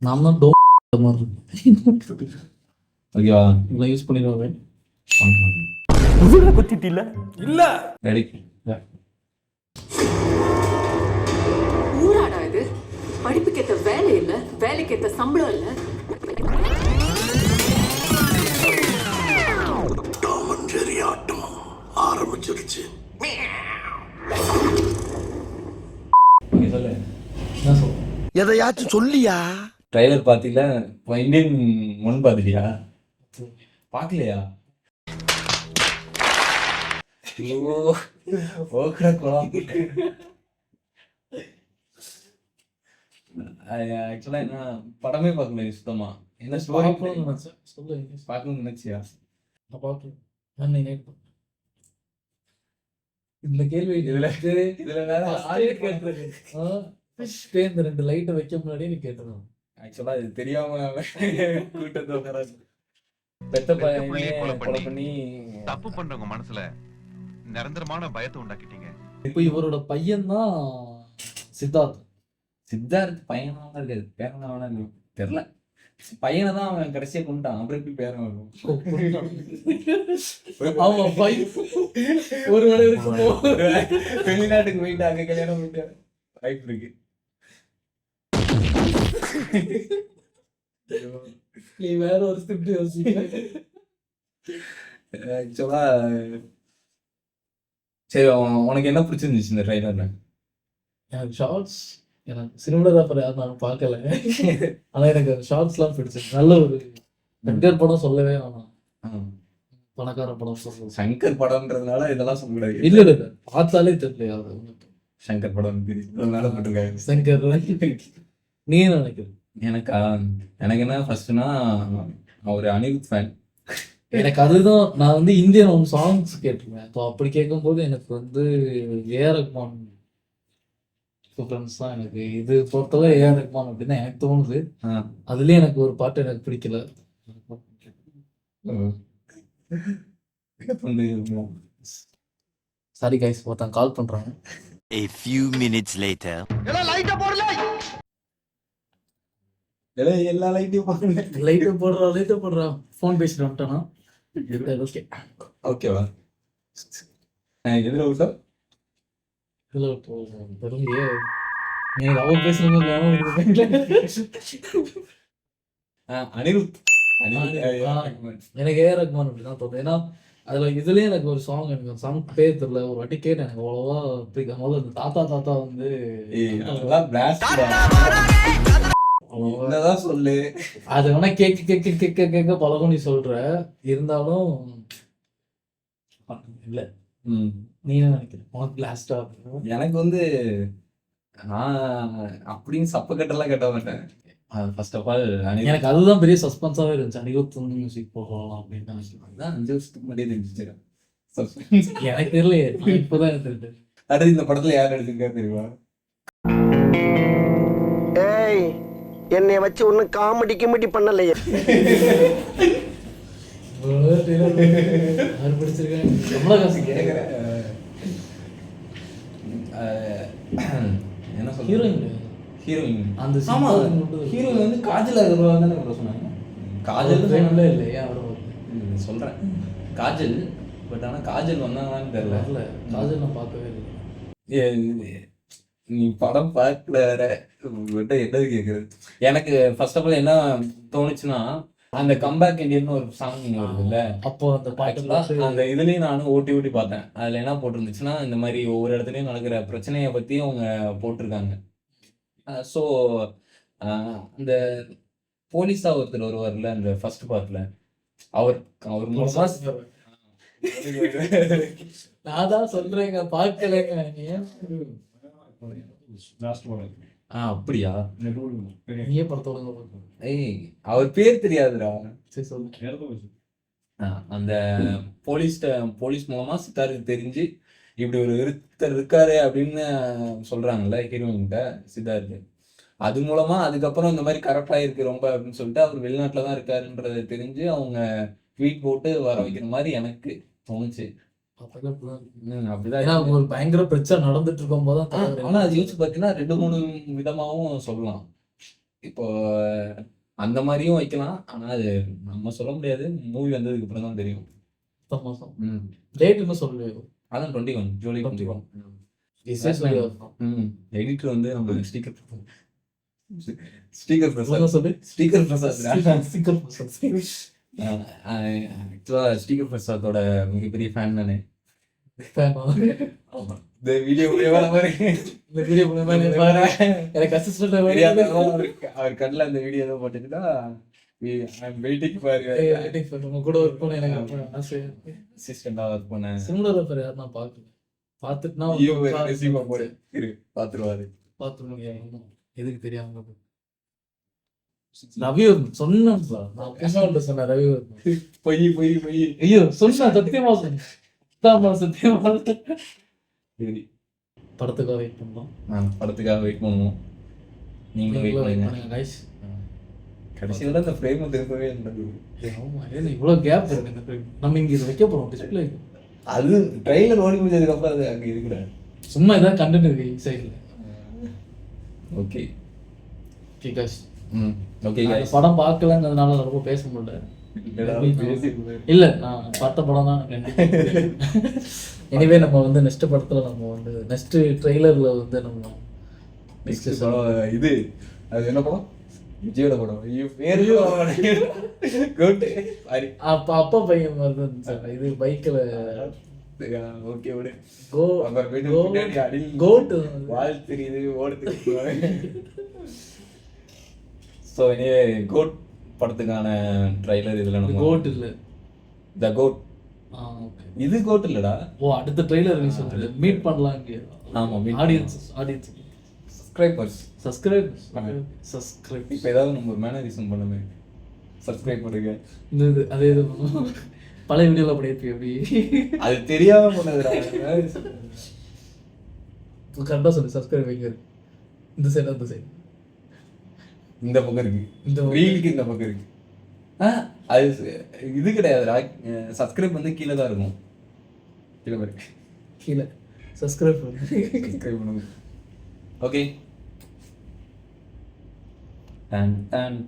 நான் தான் மாதிரி ஓகேவா இதெல்லாம் யூஸ் பண்ணிடுவாங்க. குத்திட்டில இல்ல ரெடி. ஊராடா இது? படிப்புக்கேத்த வேலை இல்ல, வேலைக்கேத்த சம்பளம் இல்ல. டாமஞ்சேரி ஆட்டம் ஆரம்பிச்சிருச்சு. சொல்லு என்ன சொல்றேன்? எதையாச்சும் சொல்லியா? ட்ரைலர் பார்த்தீங்களா? இந்தியன் 1 பார்த்துட்டியா? பார்க்கலையா? ஓகே குளம். ஆக்சுவலா என்ன படமே பார்க்கல சுத்தமா. என்ன ஸ்டோரி சொல்லு. பார்க்கணும்னு நினைச்சியா? நான் பார்க்கல. இந்த கேள்வி இதுல வேற இந்த 2 லைட்டை வைக்க முன்னாடியே நீ கேட்டுருந்தோம். ஆக்சுவலா இது தெரியாம கூட்டத்தை உட்காராது. பெத்த பையனே கொலை பண்ணி தப்பு பண்றவங்க மனசுல நிரந்தரமான பயத்தை உண்டாக்கிட்டீங்க. இப்போ இவரோட பையன் தான் சித்தார்த். சித்தார்த் பையனா இருக்காது, பேரனா வேணா இருக்கும் தெரியல. பையனை தான் அவன் கடைசியா கொண்டுட்டான். அப்புறம் எப்படி பேரன் வரும்? ஆமா பையன் ஒரு வேளை இருக்குமோ. வெளிநாட்டுக்கு போயிட்டு அங்க கல்யாணம் பண்ணிட்டு வாய்ப்பு இருக்கு. நீ வேற ஒரு ஸ்கிரிப்ட் யோசிக்க. ஆக்சுவலா சரி, உனக்கு என்ன பிடிச்சிருந்துச்சு இந்த ட்ரைலர்ல? எனக்கு ஷார்ட்ஸ், எனக்கு சினிமாட்டோகிராஃபர் யாரும் நான் பார்க்கல. ஆனா எனக்கு ஷார்ட்ஸ்லாம் பிடிச்சிருக்கு. நல்ல ஒரு சங்கர் படம் சொல்லவே வேணாம். பணக்கார படம் சொல்லுவோம். சங்கர் படம்ன்றதுனால இதெல்லாம் சொல்ல முடியாது. இல்ல இல்ல பார்த்தாலே தெரியல அது. சங்கர் படம் தெரியும் போட்டிருக்காங்க. சங்கர் நீ என்ன நினைக்கிற? எனக்கு என்ன ஃபர்ஸ்ட்னா ஒரு அனிருத் ஃபேன். எனக்கு அதுதான், நான் வந்து இந்தியன் ஒன் சாங்ஸ் கேட்டிருக்கேன். ஸோ அப்படி கேட்கும்போது எனக்கு வந்து ஏஆர் ரஹ்மான் ப்ரிஃபரன்ஸ் தான். எனக்கு இது பொறுத்தவரை ஏஆர் ரஹ்மான் அப்படின்னு எனக்கு தோணுது. அதுலேயே எனக்கு ஒரு பாட்டு எனக்கு பிடிக்கல. சாரி கைஸ், ஒருத்தன் கால் பண்றாங்க. A few minutes later. எல்லா லைட்டையும் பார்க்கணும். லைட்டை போடுறா ஃபோன் பேசிட்டு வந்துட்டானா? ஓகே ஓகேவா? எதில் விட்டோம்? இதில் தெரியலையே. எனக்கு அவர் பேசுறது அனிருத். எனக்கு ஏஆர் ரஹ்மான் அப்படிதான் தோணுது. ஏன்னா அதுல இதுலயே எனக்கு ஒரு சாங், எனக்கு சாங் பேர் தெரியல, ஒரு வாட்டி கேட்டேன், எனக்கு அவ்வளவா பிடிக்கும். முதல்ல இந்த தாத்தா வந்து என்னதான் சொல்லு, அது வேணா கேட்க பழகும் நீ சொல்ற. இருந்தாலும் இல்ல. நீ என்ன நினைக்கிற? உனக்கு லாஸ்டா எனக்கு வந்து நான் அப்படின்னு சப்ப கட்டெல்லாம் கட்ட மாட்டேன். ஃபர்ஸ்ட் ஆஃப் ஆல் எனக்கு அதுதான் பெரிய சஸ்பென்ஸாவே இருந்துச்சு. அனிருத் வந்து மியூசிக் போகலாம் அப்படின்னு தான் 5 வருஷத்துக்கு முன்னாடியே தெரிஞ்சிச்சு. எனக்கு தெரியலையே, இப்போதான் எனக்கு தெரியுது. அடுத்து இந்த படத்துல யார் எடுத்துருக்காரு தெரியுமா? ஏய், என்னைய வச்சு ஒன்னும் காமெடி கிமெடி பண்ணலையே. யார் பிடிச்சிருக்கேன் கமலஹாசி கேட்குறேன். என்ன சொல்ற? ஹீரோயின் அந்த ஹீரோயின் வந்து காஜல் அகர்வால் தானே சொன்னாங்க. காஜல் ட்ரெயின்ல இல்லையா அவரை சொல்றேன். காஜல், பட் ஆனா காஜல் வந்தாங்கன்னு தெரியல. காஜல் நான் பார்க்கவே இல்லை. நீ படம் பார்க்கல என்னது கேக்குறது? எனக்கு ஃபர்ஸ்ட் ஆஃப் ஆல் என்ன தோணுச்சுன்னா, அந்த கம்பேக் இண்டியன் ஒரு சாங் வருதுல்ல, அப்போ அந்த பாட்டு அந்த இதுலயும் நானும் ஓட்டி பார்த்தேன். அதுல என்ன போட்டிருந்துச்சுன்னா, இந்த மாதிரி ஒவ்வொரு இடத்துலயும் நடக்கிற பிரச்சனையை பத்தி அவங்க போட்டிருக்காங்க. ஸோ அந்த போலீஸா ஒருத்தர் வருவார்ல அந்த ஃபர்ஸ்ட் பார்ட்ல, அவர் மூலமா நான் தான் சொல்றேங்க பார்க்கலைங்க. அப்படியா? நீயே படத்தோட அவர் பேர் தெரியாதுடா. சரி சொல்லு. அந்த போலீஸ் மூலமா சித்தாருக்கு தெரிஞ்சு இப்படி ஒரு ஒருத்தர் இருக்காரு அப்படின்னு சொல்றாங்கல்ல ஹீரோயின்கிட்ட சித்தார்த்து. அது மூலமா அதுக்கப்புறம் இந்த மாதிரி கரெக்டா இருக்கு ரொம்ப அப்படின்னு சொல்லிட்டு அவர் வெளிநாட்டுல தான் இருக்காருன்றதை தெரிஞ்சு அவங்க ட்வீட் போட்டு வர வைக்கிற மாதிரி எனக்கு தோணுச்சு. அப்படிதான் ஒரு பயங்கர பிரச்சனை நடந்துட்டு இருக்கும் போது. ஆனா அது யோசிச்சு பாத்தீங்கன்னா 2-3 விதமாவும் சொல்லலாம். இப்போ அந்த மாதிரியும் வைக்கலாம். ஆனா அது நம்ம சொல்ல முடியாது. மூவி வந்ததுக்கு அப்புறம் தான் தெரியும். அடுத்த மாசம் ம். டேட் இன்னும் சொல்லவே அதான் 21 ஜூலை 21. டிசைன் சொல்லி வரணும். எடிட்டர் வந்து நம்ம ஸ்டீக்கர் பிரசாத் சொல்லு ஸ்டீக்கர் பிரசாத் ஸ்டிக்கர் போஸ்ட். ஆக்சுவலா ஸ்டீக்கர் பிரசாத்தோட மிகப்பெரிய ஃபேன் நானு. ஆமா. இந்த வீடியோ இந்த வீடியோ மூலமா நீ பாரு. எனக்கு அசிஸ்டன்ட் அவர் கண்ணில் அந்த வீடியோ தான் போட்டுக்கிட்டா வெயிட்டிங் பாரு உங்க கூட ஒர்க் பண்ண எனக்கு அப்ப ஆசை. அசிஸ்டண்டா ஒர்க் பண்ணேன். சிமிலர் பேர் யாரும் நான் பார்க்கல. பார்த்துட்டுனா ரெசியூம் போடு இரு பாத்துருவாரு. பார்த்து முடியாது. எதுக்கு தெரியாம ரவிவர்மன் சொன்னேன் சார். நான் பேச சொன்னேன் ரவிவர்மன். பொய் ஐயோ சொன்னேன் சத்தியமா சொன்னேன். சத்தியமா சரி படத்துக்காக வெயிட் பண்ணோம். படத்துக்காக வெயிட் பண்ணுவோம். நீங்களும் வெயிட் பண்ணுங்க. கைஸ் கடைசியோட இந்த ஃப்ரேம் திருப்பவே இருந்தது. ஆமா ஏன்னா இவ்வளவு கேப் இருக்கு இந்த frame. நம்ம இங்க இதை வைக்க போறோம் டிஸ்பிளே. அது ட்ரெயிலர் ஓடி முடிஞ்சதுக்கு அப்புறம் அது அங்க இருக்குடா. சும்மா ஏதாவது கண்டென்ட் இருக்கு சைடுல. Okay okay guys. ஓகே அந்த गाइस. படம் பார்க்கலங்கிறதுனால ரொம்ப பேச முடியல. இல்ல நான் பார்த்த படம் தான் எனிவே நம்ம வந்து நெக்ஸ்ட் படத்துல நம்ம வந்து நெக்ஸ்ட் ட்ரெய்லர்ல வந்து நம்ம நெக்ஸ்ட் படம் இது அது என்ன படம்? விஜயோட படம். ஐயோ பேரு கோட் சாரி. அப்பா பையன் மாதிரி தான் சார். இது பைக்ல ஓகே விடு. கோ அவர் வீட்டு பின்னாடி அடில் கோட் வால் தெரியுது ஓடுது. ஸோ எனிவே கோட் படத்துக்கான ட்ரைலர் இதுல நம்ம கோட் இல்ல த கோட். ஓகே இது கோட் இல்லடா. ஓ அடுத்த ட்ரெய்லர் ரிலீஸ் ஆகுது. மீட் பண்ணலாம் இங்க. ஆமா meet ஆடியன்ஸ் சப்ஸ்கிரைபர்ஸ். சப்ஸ்கிரைப். இப்போ ஏதாவது நம்ம மேனரிசம் பண்ணுமே. சப்ஸ்கிரைப் பண்ணுங்க. இந்த அதே இது பழைய வீடியோல அப்படி இருக்கு அப்படி அது தெரியாம பண்ணதுடா. கரெக்டா சொல்லு. சப்ஸ்கிரைப் வைங்க. இந்த சைடு அந்த சைடு இந்த பக்கம் இருக்கு. இந்த ரீலுக்கு இந்த பக்கம் இருக்கு. அது இது கிடையாதுடா. சப்ஸ்கிரைப் வந்து கீழே தான் இருக்கும். கீழே இருக்கு. கீழே சப்ஸ்கிரைப் பண்ணுங்க. சப்ஸ்கிரைப் பண்ணுங்க. ஓகே. Done done